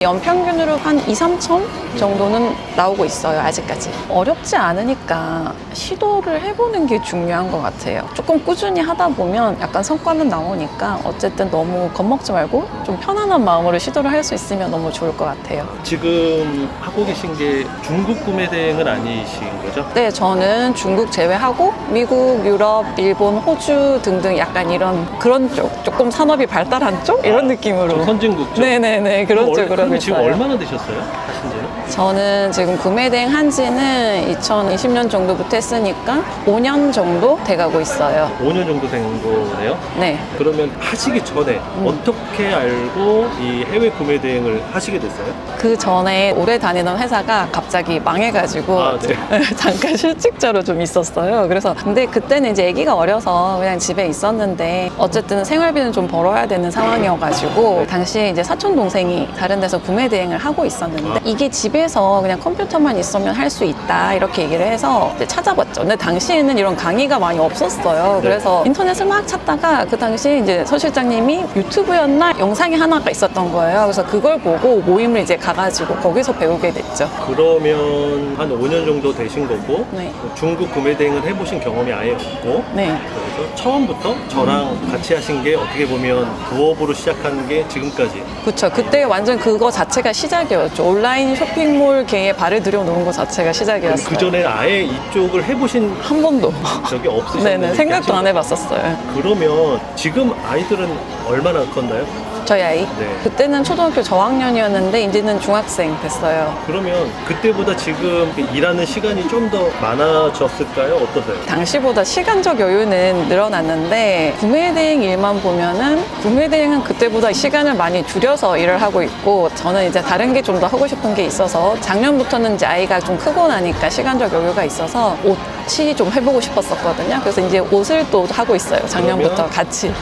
연평균으로 한 2, 3천 정도는 나오고 있어요, 아직까지. 어렵지 않으니까 시도를 해보는 게 중요한 것 같아요. 조금 꾸준히 하다 보면 약간 성과는 나오니까 어쨌든 너무 겁먹지 말고 좀 편안한 마음으로 시도를 할 수 있으면 너무 좋을 것 같아요. 지금 하고 계신 게 중국 구매 대행은 아니신 거죠? 네, 저는 중국 제외하고 미국, 유럽, 일본, 호주 등등 약간 이런 그런 쪽, 조금 산업이 발달한 쪽? 이런 느낌으로. 좀 선진국 쪽? 네네네, 그런 쪽으로 하고 지금 있어요. 얼마나 되셨어요? 하신 지는? 저는 지금 구매 대행 한 지는 2020년 정도부터 했으니까 5년 정도 돼가고 있어요. 5년 정도 된 거네요? 네. 그러면 하시기 전에 어떻게 알고 이 해외 구매 대행을 하시게 됐어요? 그 전에 오래 다니던 회사가 갑자기 망해가지고 아, 네. 잠깐 실직자로 좀 있었어요. 그래서 근데 그때는 이제 아기가 어려서 그냥 집에 있었는데 어쨌든 생활비는 좀 벌어야 되는 상황이어가지고 당시에 이제 사촌 동생이 다른 데서 구매 대행을 하고 있었는데 이게 집에서 그냥 컴퓨터만 있으면 할 수 있다 이렇게 얘기를 해서 이제 찾아봤죠. 근데 당시에는 이런 강의가 많이 없었어요. 그래서 인터넷을 막 찾다가 그 당시에 이제 서 실장님이 유튜브였나 영상이 하나가 있었던 거예요. 그래서 그걸 보고 모임을 이제 가가지고 거기서 배우게 됐죠. 그러면 한 5년 정도 되신 거고 네. 중국 구매 대행을 해보신 경험이 아예 없고 네. 그래서 처음부터 저랑 같이 하신 게 어떻게 보면 부업으로 시작한 게 지금까지 그쵸. 그때 완전 그거 자체가 시작이었죠. 온라인 쇼핑몰계에 발을 들여놓은 거 자체가 시작이었어요. 그 전에 아예 이쪽을 해보신 한 번도. 적이 없으셨나요? 네네. 생각도 안 해봤었어요. 그러면 지금 아이들은 얼마나 컸나요? 저희 아이. 네. 그때는 초등학교 저학년이었는데 이제는 중학생 됐어요. 그러면 그때보다 지금 일하는 시간이 좀 더 많아졌을까요? 어떠세요? 당시보다 시간적 여유는 늘어났는데 구매 대행 일만 보면은 구매 대행은 그때보다 시간을 많이 줄여서 일을 하고 있고 저는 이제 다른 게 좀 더 하고 싶은 게 있어서 작년부터는 이제 아이가 좀 크고 나니까 시간적 여유가 있어서 옷이 좀 해보고 싶었었거든요. 그래서 이제 옷을 또 하고 있어요. 작년부터 그러면 같이.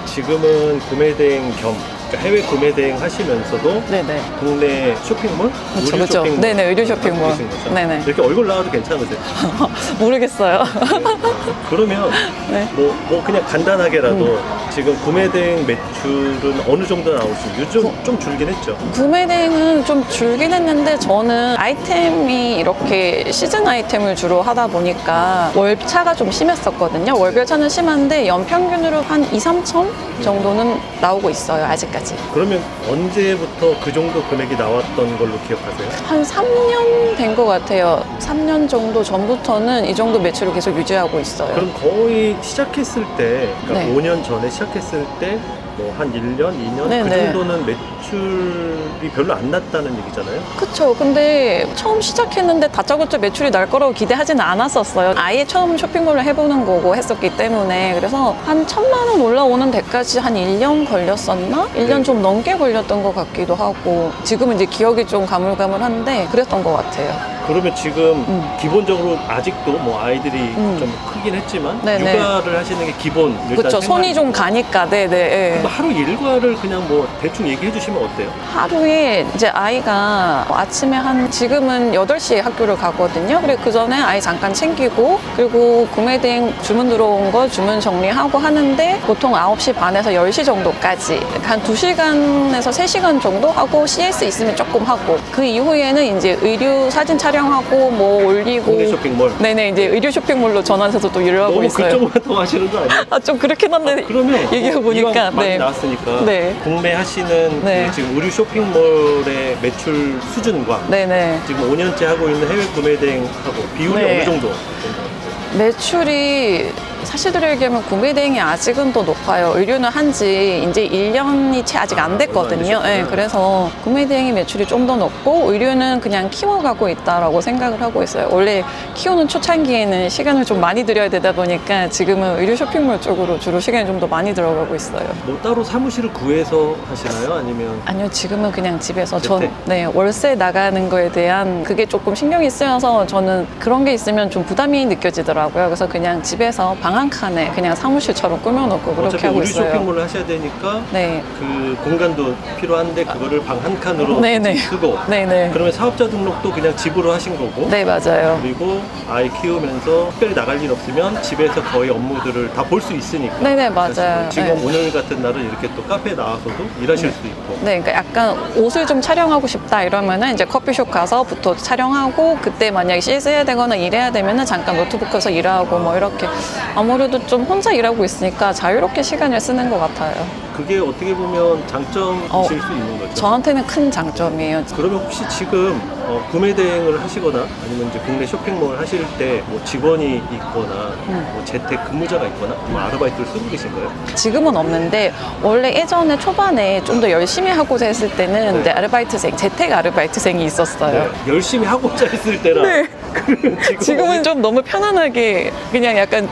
지금은 구매 대행 겸 그러니까 해외 구매 대행 하시면서도 네네. 국내 쇼핑몰? 그쵸, 의류 그쵸. 쇼핑몰 네네, 의류 쇼핑몰. 하고 계신 거죠? 네네. 이렇게 얼굴 나와도 괜찮으세요? 모르겠어요. 그러면 네. 뭐 그냥 간단하게라도 지금 구매 대행 매출은 어느 정도 나올 수 있어요? 요즘 좀 줄긴 했죠? 구매 대행은 좀 줄긴 했는데 저는 아이템이 이렇게 시즌 아이템을 주로 하다 보니까 월차가 좀 심했었거든요. 월별 차는 심한데 연평균으로 한 2, 3천 정도는 나오고 있어요. 아직까지. 그러면 언제부터 그 정도 금액이 나왔던 걸로 기억하세요? 한 3년 된 것 같아요. 3년 정도 전부터는 이 정도 매출을 계속 유지하고 있어요. 그럼 거의 시작했을 때, 그러니까 네. 5년 전에 시작했을 때, 뭐 한 1년, 2년 네, 그 네. 정도는 매출이 별로 안 났다는 얘기잖아요. 그쵸. 근데 처음 시작했는데 다짜고짜 매출이 날 거라고 기대하지는 않았었어요. 아예 처음 쇼핑몰을 해보는 거고 했었기 때문에 그래서 한 1,000만 원 올라오는 데까지 한 1년 걸렸었나? 1년 네. 좀 넘게 걸렸던 것 같기도 하고 지금은 이제 기억이 좀 가물가물한데 그랬던 것 같아요. 그러면 지금 기본적으로 아직도 뭐 아이들이 좀 크긴 했지만 네네. 육아를 하시는 게 기본 일단 그쵸. 손이 좀 생활이고. 가니까. 네네. 그럼 하루 일과를 그냥 뭐 대충 얘기해 주시면 어때요? 하루에 이제 아이가 아침에 지금은 8시에 학교를 가거든요. 그리고 그 전에 아이 잠깐 챙기고 그리고 구매 대행 주문 들어온 거 주문 정리하고 하는데 보통 9시 반에서 10시 정도까지 한 2시간에서 3시간 정도 하고 CS 있으면 조금 하고 그 이후에는 이제 의류 사진 촬영하고 뭐 올리고 국내 쇼핑몰. 네네 이제 의류 쇼핑몰로 전환해서 또 일을 하고 너무 있어요. 그쪽만 더 하시는 거 아니에요? 아, 좀 그렇긴 한데 그러면 얘기해 보니까 이왕 많이 네. 나왔으니까 네. 국내 하시는 네. 그 지금 의류 쇼핑몰의 매출 수준과 네네. 지금 5년째 하고 있는 해외 구매 대행하고 비율이 네. 어느 정도? 매출이 사실대로 얘기하면 구매 대행이 아직은 더 높아요. 의류는 한지 이제 1년이 채 아직 안 됐거든요. 얼마 안 되셨구나. 그래서 구매 대행이 매출이 좀 더 높고 의류는 그냥 키워가고 있다라고 생각을 하고 있어요. 원래 키우는 초창기에는 시간을 좀 많이 들여야 되다 보니까 지금은 의류 쇼핑몰 쪽으로 주로 시간이 좀 더 많이 들어가고 있어요. 뭐 따로 사무실을 구해서 하시나요? 아니면 아니요, 지금은 그냥 집에서 재택? 네, 월세 나가는 거에 대한 그게 조금 신경이 쓰여서 저는 그런 게 있으면 좀 부담이 느껴지더라고요. 그래서 그냥 집에서 방 방 한 칸에 그냥 사무실처럼 꾸며놓고 그렇게 어차피 하고 우리 있어요. 쇼핑몰을 하셔야 되니까 네. 그 공간도 필요한데 그거를 방 한 칸으로 네네. 쓰고 네네. 그러면 사업자 등록도 그냥 집으로 하신 거고 네, 맞아요. 그리고 아이 키우면서 특별히 나갈 일 없으면 집에서 거의 업무들을 다 볼 수 있으니까 네네, 맞아요. 사실은 지금 네. 오늘 같은 날은 이렇게 또 카페에 나와서도 일하실 수 있고 네, 그러니까 약간 옷을 좀 촬영하고 싶다 이러면은 이제 커피숍 가서부터 촬영하고 그때 만약에 CS 해야 되거나 일해야 되면은 잠깐 노트북에서 일하고 뭐 이렇게 아무래도 좀 혼자 일하고 있으니까 자유롭게 시간을 쓰는 것 같아요. 그게 어떻게 보면 장점이실 수 있는 거죠. 저한테는 큰 장점이에요. 그러면 혹시 지금 구매 대행을 하시거나 아니면 이제 국내 쇼핑몰 하실 때 뭐 직원이 있거나 뭐 재택 근무자가 있거나 뭐 아르바이트를 쓰고 계신가요? 지금은 없는데 원래 예전에 초반에 좀 더 열심히 하고자 했을 때는 네. 이제 아르바이트생, 재택 아르바이트생이 있었어요. 네, 열심히 하고자 했을 때라 네. 그러면 지금은 좀 너무 편안하게 그냥 약간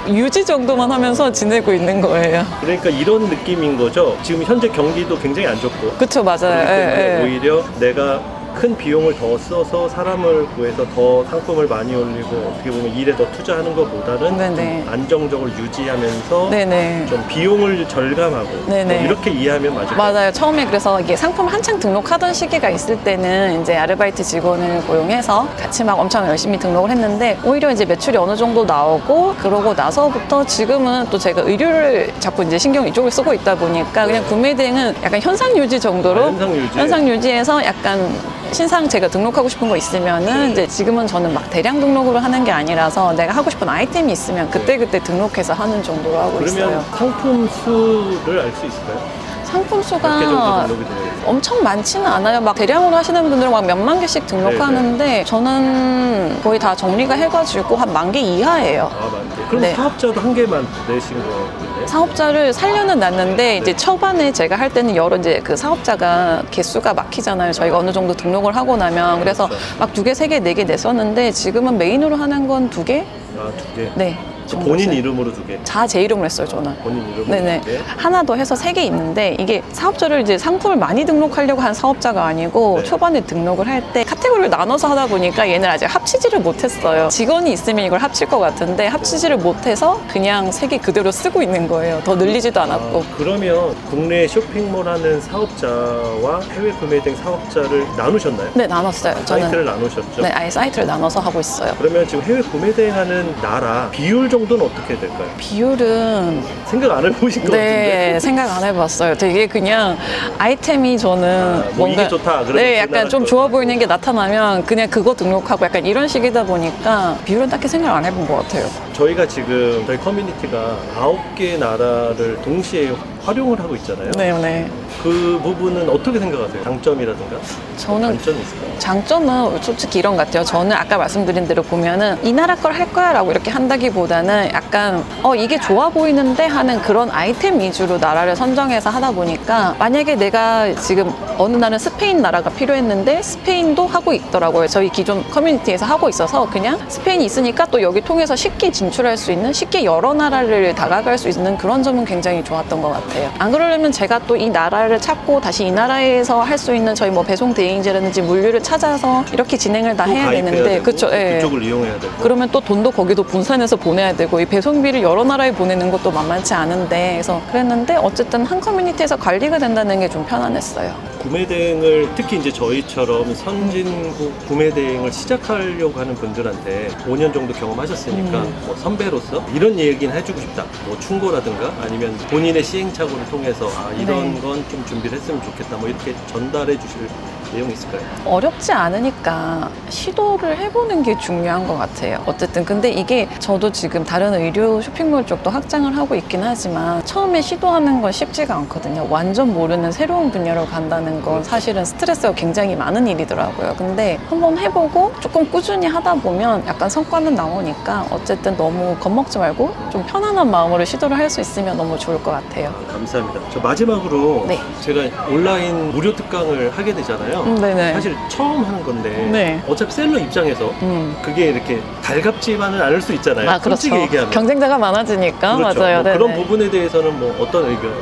유지 정도만 하면서 지내고 있는 거예요. 그러니까 이런 느낌인 거죠. 지금 현재 경기도 굉장히 안 좋고 그쵸, 맞아요. 그렇기 때문에 예, 예. 오히려 내가 큰 비용을 더 써서 사람을 구해서 더 상품을 많이 올리고 어떻게 보면 일에 더 투자하는 것보다는 네네. 좀 안정적으로 유지하면서 네네. 좀 비용을 절감하고 네네. 뭐 이렇게 이해하면 맞을 것 맞아요. 처음에 그래서 이게 상품 한창 등록하던 시기가 있을 때는 이제 아르바이트 직원을 고용해서 같이 막 엄청 열심히 등록을 했는데 오히려 이제 매출이 어느 정도 나오고 그러고 나서부터 지금은 또 제가 의류를 자꾸 이제 신경 이쪽을 쓰고 있다 보니까 그냥 구매 대행은 약간 현상 유지 정도로 현상 유지. 유지해서 약간 신상 제가 등록하고 싶은 거 있으면은 이제 지금은 저는 막 대량 등록으로 하는 게 아니라서 내가 하고 싶은 아이템이 있으면 그때그때 등록해서 하는 정도로 하고 그러면 있어요. 상품 수를 알 수 있을까요? 상품 몇 개 정도 수가 등록이 되어 있어요? 엄청 많지는 않아요. 막 대량으로 하시는 분들은 막 몇만 개씩 등록하는데 저는 거의 다 정리가 해가지고 한 10,000개 이하예요. 아, 맞네. 그럼 네. 사업자도 한 개만 내신 거예요? 사업자를 살려는 놨는데 이제 초반에 제가 할 때는 여러 이제 그 사업자가 개수가 막히잖아요. 저희가 어느 정도 등록을 하고 나면 그래서 그렇죠. 막 2개, 3개, 4개 냈었는데 지금은 메인으로 하는 건 2개? 아, 2개? 네. 본인 정도 이름으로 2개? 다 제 이름으로 했어요, 저는. 본인 이름으로 네네. 2개? 하나 더 해서 3개 있는데 이게 사업자를 이제 상품을 많이 등록하려고 한 사업자가 아니고 네. 초반에 등록을 할 때 카테고리를 나눠서 하다 보니까 얘는 아직 합치지를 못했어요. 직원이 있으면 이걸 합칠 것 같은데 합치지를 못해서 그냥 3개 그대로 쓰고 있는 거예요. 더 늘리지도 않았고. 그러면 국내 쇼핑몰 하는 사업자와 해외 구매 등 사업자를 나누셨나요? 네, 나눴어요. 사이트를 나누셨죠? 네, 아예 사이트를 나눠서 하고 있어요. 그러면 지금 해외 구매 대행하는 나라 비율 정도는 어떻게 될까요? 비율은 생각 안 해보신 것 같은데? 네, 생각 안 해봤어요. 되게 그냥 아이템이 저는 뭐 이게 좋다, 그러면 네, 그 약간 나라 좀 거. 좋아 보이는 게 나타나면 그냥 그거 등록하고 약간 이런 식이다 보니까 비율은 딱히 생각 안 해본 것 같아요. 저희가 지금 저희 커뮤니티가 9개 나라를 동시에 활용을 하고 있잖아요. 네, 네. 그 부분은 어떻게 생각하세요? 장점이라든가 저는 단점이 있을까요? 장점은 솔직히 이런 것 같아요. 저는 아까 말씀드린 대로 보면은 이 나라 걸 할 거야 라고 이렇게 한다기보다는 약간 이게 좋아 보이는데 하는 그런 아이템 위주로 나라를 선정해서 하다 보니까 만약에 내가 지금 어느 날은 스페인 나라가 필요했는데 스페인도 하고 있더라고요. 저희 기존 커뮤니티에서 하고 있어서 그냥 스페인이 있으니까 또 여기 통해서 쉽게 진출할 수 있는 쉽게 여러 나라를 다가갈 수 있는 그런 점은 굉장히 좋았던 것 같아요. 안 그러려면 제가 또 이 나라를 찾고 다시 이 나라에서 할 수 있는 저희 뭐 배송 대행제라든지 물류를 찾아서 이렇게 진행을 다 또 해야 가입해야 되는데 되고, 그쵸, 예. 그쪽을 이용해야 되고 그러면 또 돈도 거기도 분산해서 보내야 되고 이 배송비를 여러 나라에 보내는 것도 만만치 않은데 그래서 그랬는데 어쨌든 한 커뮤니티에서 관리가 된다는 게 좀 편안했어요. 구매 대행을 특히 이제 저희처럼 선진국 구매 대행을 시작하려고 하는 분들한테 5년 정도 경험하셨으니까 뭐 선배로서 이런 얘기는 해주고 싶다. 뭐 충고라든가 아니면 본인의 시행착오를 통해서 이런 네. 건 좀 준비를 했으면 좋겠다. 뭐 이렇게 전달해 주실 내용이 있을까요? 어렵지 않으니까 시도를 해보는 게 중요한 것 같아요. 어쨌든 근데 이게 저도 지금 다른 의류 쇼핑몰 쪽도 확장을 하고 있긴 하지만 처음에 시도하는 건 쉽지가 않거든요. 완전 모르는 새로운 분야로 간다는 건 사실은 스트레스가 굉장히 많은 일이더라고요. 근데 한번 해보고 조금 꾸준히 하다 보면 약간 성과는 나오니까 어쨌든 너무 겁먹지 말고 좀 편안한 마음으로 시도를 할 수 있으면 너무 좋을 것 같아요. 감사합니다. 저 마지막으로 네. 제가 온라인 무료 특강을 하게 되잖아요. 네네. 사실 처음 하는 건데 네. 어차피 셀러 입장에서 그게 이렇게 달갑지만은 않을 수 있잖아요. 아, 그렇죠. 솔직히 얘기하면. 경쟁자가 많아지니까 그렇죠. 맞아요. 뭐 네네. 그런 부분에 대해서는 뭐 어떤 의견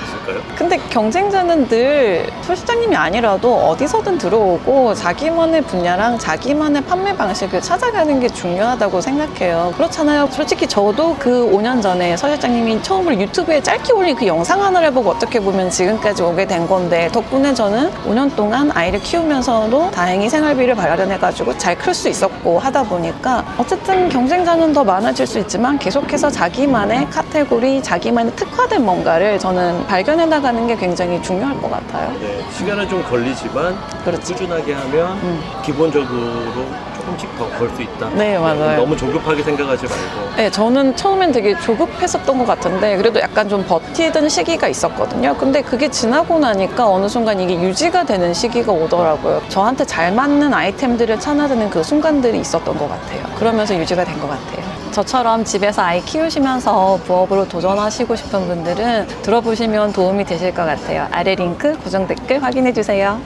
있을까요? 근데 경쟁자는 늘 소실장님이 아니라도 어디서든 들어오고 자기만의 분야랑 자기만의 판매 방식을 찾아가는 게 중요하다고 생각해요. 그렇잖아요. 솔직히 저도 그 5년 전에 서실장님이 처음으로 유튜브에 짧게 올린 그 영상 하나를 보고 어떻게 보면 지금까지 오게 된 건데 덕분에 저는 5년 동안 아이를 키우면서도 다행히 생활비를 마련해가지고 잘 클 수 있었고 하다 보니까 어쨌든 경쟁자는 더 많아질 수 있지만 계속해서 자기만의 카테고리, 자기만의 특화된 뭔가를 저는 발견해 나가는 게 굉장히 중요할 것 같아요. 네, 시간은 좀 걸리지만 그렇지. 꾸준하게 하면 기본적으로 조금씩 더 벌 수 있다. 네, 맞아요. 너무 조급하게 생각하지 말고. 네, 저는 처음엔 되게 조급했었던 것 같은데 그래도 약간 좀 버티던 시기가 있었거든요. 근데 그게 지나고 나니까 어느 순간 이게 유지가 되는 시기가 오더라고요. 저한테 잘 맞는 아이템들을 찾아드는 그 순간들이 있었던 것 같아요. 그러면서 유지가 된 것 같아요. 저처럼 집에서 아이 키우시면서 부업으로 도전하시고 싶은 분들은 들어보시면 도움이 되실 것 같아요. 아래 링크 고정 댓글 확인해 주세요.